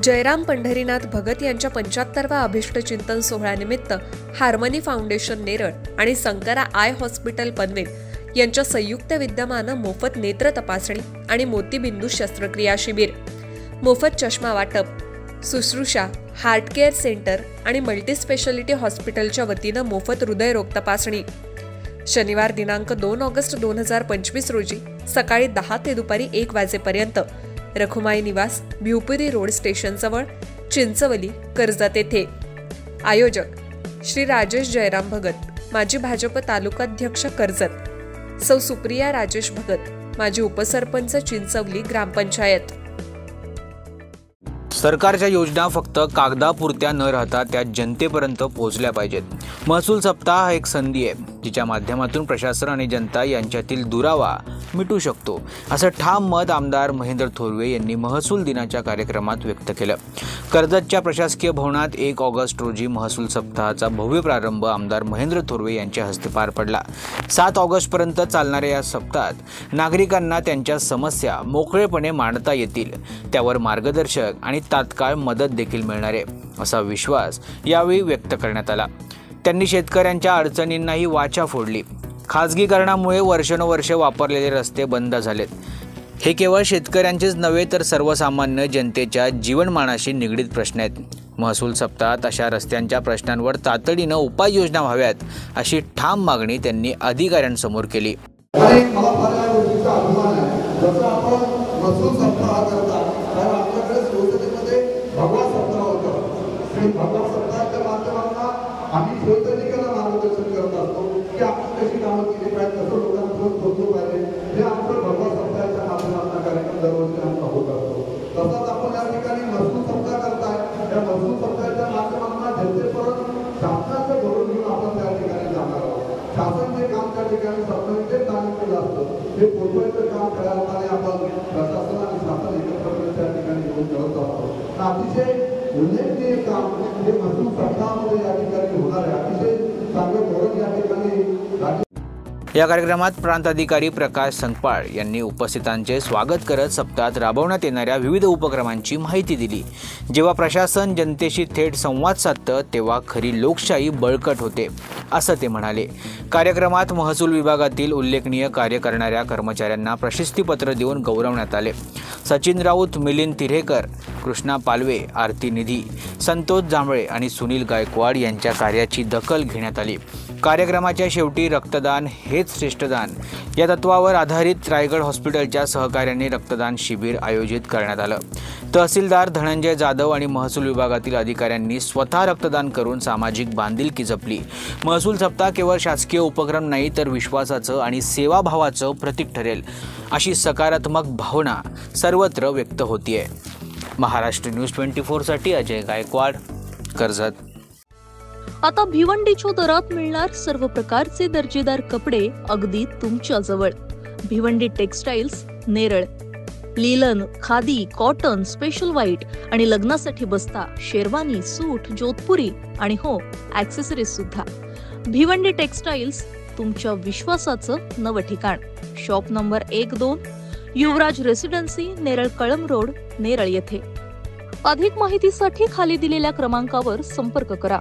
जयराम पंढरीनाथ भगत यांच्या 75व्या अभिष्टचिंतन सोहळ्यानिमित्त harmony foundation Neral आणि संकरा आय हॉस्पिटल पनवेल यांच्या संयुक्त विद्यमानं मोफत नेत्र तपासणी आणि मोतीबिंदू शस्त्रक्रिया शिबिर, मोफत चष्मा वाटप, शुश्रूषा, हार्ट केअर सेंटर आणि मल्टीस्पेशालिटी हॉस्पिटलच्या वतीनं मोफत हृदयरोग तपासणी. शनिवार दिनांक 2 ऑगस्ट 2025 रोजी सकाळी 10 ते दुपारी 1 वाजेपर्यंत रखुमाई निवास, भिवपुरी रोड स्टेशनजवळ, चिंचवली, कर्जत येथे. आयोजक श्री राजेश जयराम भगत, माजी भाजप तालुकाध्यक्ष कर्जत, सौ सुप्रिया राजेश भगत, माजी उपसरपंच चिंचवली ग्रामपंचायत. सरकारच्या योजना फक्त कागदापुरत्या न राहता त्या जनतेपर्यंत पोहोचल्या पाहिजेत. महसूल सप्ताह हा एक संधी आहे जिच्या माध्यमातून प्रशासन आणि जनता यांच्यातील दुरावा मिटू शकतो, असं ठाम मत आमदार महेंद्र थोरवे यांनी महसूल दिनाच्या कार्यक्रमात व्यक्त केलं. कर्जतच्या प्रशासकीय भवनात 1 ऑगस्ट रोजी महसूल सप्ताहाचा भव्य प्रारंभ आमदार महेंद्र थोरवे यांच्या हस्ते पार पडला. 7 ऑगस्टपर्यंत चालणाऱ्या या सप्ताहात नागरिकांना त्यांच्या समस्या मोकळेपणे मांडता येतील, त्यावर मार्गदर्शक आणि तात्काळ मदत देखील मिळणार आहे, असा विश्वास यावेळी व्यक्त करण्यात आला. त्यांनी शेतकऱ्यांच्या अडचणींनाही वाचा फोडली. खाजगीकरणामुळे वर्षानुवर्षे वापरलेले रस्ते बंद झालेत. हे केवळ शेतकऱ्यांचेच नव्हे तर सर्वसामान्य जनतेच्या जीवनमानाशी निगडीत प्रश्न आहेत. महसूल सप्ताहात अशा रस्त्यांच्या प्रश्नांवर तातडीनं उपाययोजना व्हाव्यात, अशी ठाम मागणी त्यांनी अधिकाऱ्यांसमोर केली. आम्ही शिवसैनिकांना मार्गदर्शन करत असतो की आपण कशी कामं केली पाहिजे, कसं लोकांपर्यंत पोहोचलो पाहिजे, हे आमचं भगवा सप्ताहाच्या माध्यमातून कार्यक्रम दरवर्षी आमचा होत असतो. तसंच आपण या ठिकाणी महसूल सप्ताह करताय. या महसूल सप्ताहाच्या माध्यमातून जनतेपर्यंत शासनाचं धोरण घेऊन आपण त्या ठिकाणी जाणार आहोत. शासन जे काम त्या ठिकाणी सरकारचे कार्य केलं असतं ते पोचवायचं काम करायला आपण प्रशासन आणि शासन एकत्र त्या ठिकाणी घेऊन करत असतो. अतिशय उल्लेखनीय काम हे महसूल सप्ताहामध्ये या ठिकाणी होणार आहे. अतिशय चांगलं धोरण या ठिकाणी. या कार्यक्रमात प्रांत अधिकारी प्रकाश संकपाळ यांनी उपस्थितांचे स्वागत करत सप्ताहात राबवण्यात येणाऱ्या विविध उपक्रमांची माहिती दिली. जेव्हा प्रशासन जनतेशी थेट संवाद साधतं तेव्हा खरी लोकशाही बळकट होते, असं ते म्हणाले. कार्यक्रमात महसूल विभागातील उल्लेखनीय कार्य करणाऱ्या कर्मचाऱ्यांना प्रशस्तीपत्र देऊन गौरवण्यात आले. सचिन राऊत, मिलिंद तिरेकर, कृष्णा पालवे, आरती निधी, संतोष जांभळे आणि सुनील गायकवाड यांच्या कार्याची दखल घेण्यात आली. कार्यक्रमाच्या शेवटी रक्तदान हेच श्रेष्ठदान या तत्वावर आधारित रायगड हॉस्पिटलच्या सहकार्याने रक्तदान शिबिर आयोजित करण्यात आलं. तहसीलदार धनंजय जाधव आणि महसूल विभागातील अधिकाऱ्यांनी स्वतः रक्तदान करून सामाजिक बांधिलकी जपली. महसूल सप्ताह केवळ शासकीय उपक्रम नाही तर विश्वासाचं आणि सेवाभावाचं प्रतीक ठरेल, अशी सकारात्मक भावना सर्वत्र व्यक्त होतीये. महाराष्ट्र न्यूज 24 साठी अजय गायकवाड, कर्जत. आता भिवंडीच्या दरात मिळणार सर्व प्रकारचे दर्जेदार कपडे अगदी तुमच्या जवळ. Bhiwandi textiles, Neral. Linen, khadi, cotton, special white आणि लग्नासाठी बस्ता, शेरवानी, सूट, जोधपुरी आणि हो, ॲक्सेसरीज सुद्धा. भिवंडी टेक्सटाईल्स, तुमच्या विश्वासाचं नवं ठिकाण. शॉप नंबर 1-2, युवराज रेसिडेन्सी, नेरळ कळम रोड, नेरळ येथे. अधिक माहितीसाठी खाली दिलेल्या क्रमांकावर संपर्क करा.